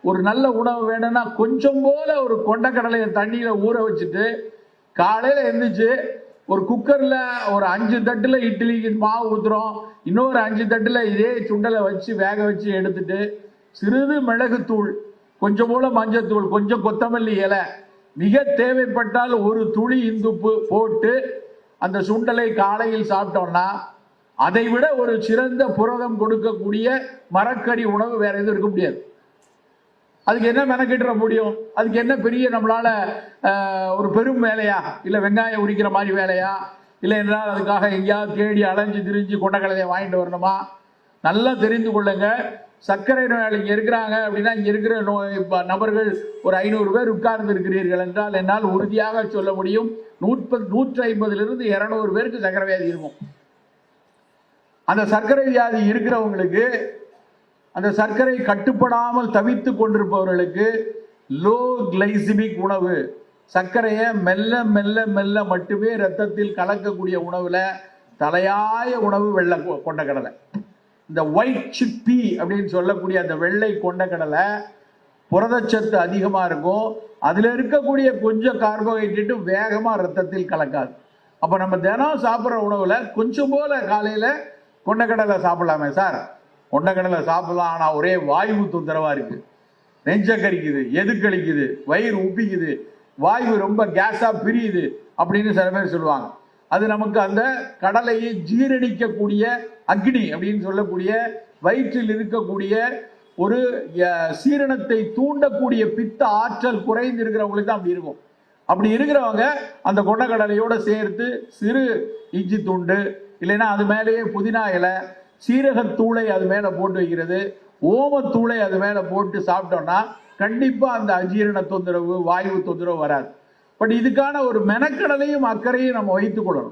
ஒரு நல்ல உணவு வேணும்னா கொஞ்சம் போல ஒரு கொண்டக்கடலையை தண்ணியில ஊற வச்சுட்டு காலையில எந்திரிச்சு ஒரு குக்கர்ல ஒரு 5 தட்டுல இட்லிக்கு மாவு ஊத்துறோம், இன்னொரு 5 தட்டுல இதே சுண்டலை வச்சு வேக வச்சு எடுத்துட்டு சிறிது மிளகுத்தூள், கொஞ்சம் போல மஞ்சத்தூள், கொஞ்சம் கொத்தமல்லி இலை, மிக தேவைப்பட்டால் ஒரு துளி இந்துப்பு போட்டு அந்த சுண்டலை காலையில் சாப்பிட்டோம்னா அதை விட ஒரு சிறந்த புரதம் கொடுக்கக்கூடிய மரக்கறி உணவு வேற எதுவும் இருக்க முடியாது. அதுக்கு என்ன மெனக்கிட்டுற முடியும்? அதுக்கு என்ன பெரிய நம்மளால ஒரு பெரும் வேலையா, இல்லை வெங்காயம் உரிக்கிற மாதிரி வேலையா, இல்லை என்றால் அதுக்காக எங்கேயாவது தேடி அலைஞ்சு திரிஞ்சு கொண்டக்கடலையை வாங்கிட்டு வரணுமா? நல்லா தெரிந்து கொள்ளுங்க. சர்க்கரை நோயாளி இங்கே இருக்கிறாங்க அப்படின்னா, இங்கே இருக்கிற நபர்கள் ஒரு 500 பேர் உட்கார்ந்து இருக்கிறீர்கள் என்றால் என்னால் உறுதியாக சொல்ல முடியும் 150 200 பேருக்கு சர்க்கரை வியாதி இருக்கும். அந்த சர்க்கரை வியாதி இருக்கிறவங்களுக்கு, அந்த சர்க்கரை கட்டுப்படாமல் தவித்து கொண்டிருப்பவர்களுக்கு லோ கிளைசிமிக் உணவு, சர்க்கரையை மெல்ல மெல்ல மெல்ல மட்டுமே ரத்தத்தில் கலக்கக்கூடிய உணவுல தலையாய உணவு வெள்ளை கொண்டக்கடலை. இந்த ஒயிட் சிப்பி அப்படின்னு சொல்லக்கூடிய அந்த வெள்ளை கொண்டக்கடலை புரதச்சத்து அதிகமா இருக்கும். அதுல இருக்கக்கூடிய கொஞ்சம் கார்போஹைட்ரேட் வேகமா ரத்தத்தில் கலக்காது. அப்ப நம்ம தினம் சாப்பிட்ற உணவுல கொஞ்சம் போல காலையில கொண்டக்கடலை சாப்பிடலாமே சார். கொண்டக்கடலை சாப்பிடலாம், ஆனா ஒரே வாயு தொந்தரவா இருக்கு, நெஞ்ச கரிக்குது, எதுக்களிக்குது, வயிறு உப்பிக்குது, வாயு ரொம்ப கேஸா பிரியுது அப்படின்னு சில பேர் சொல்லுவாங்க. அது நமக்கு அந்த கடலையை ஜீரணிக்கக்கூடிய அக்னி அப்படின்னு சொல்லக்கூடிய வயிற்றில் இருக்கக்கூடிய ஒரு சீரணத்தை தூண்டக்கூடிய பித்த ஆற்றல் குறைந்து இருக்கிறவங்களுக்கு தான் அப்படி இருக்கும். அப்படி இருக்கிறவங்க அந்த கொண்டக்கடலையோட சேர்த்து சிறு இஞ்சி துண்டு, இல்லைன்னா அது மேலேயே புதினா இலை, சீரகத்தூளை அது மேல போட்டு வைக்கிறது, ஓமத்தூளை அது மேல போட்டு சாப்பிட்டோம்னா கண்டிப்பா அந்த அஜீரண தொந்தரவு, வாயு தொந்தரவு வராது. பட் இதுக்கான ஒரு மெனக்கடலையும் அக்கறையும் நம்ம வைத்துக் கொள்ளணும்.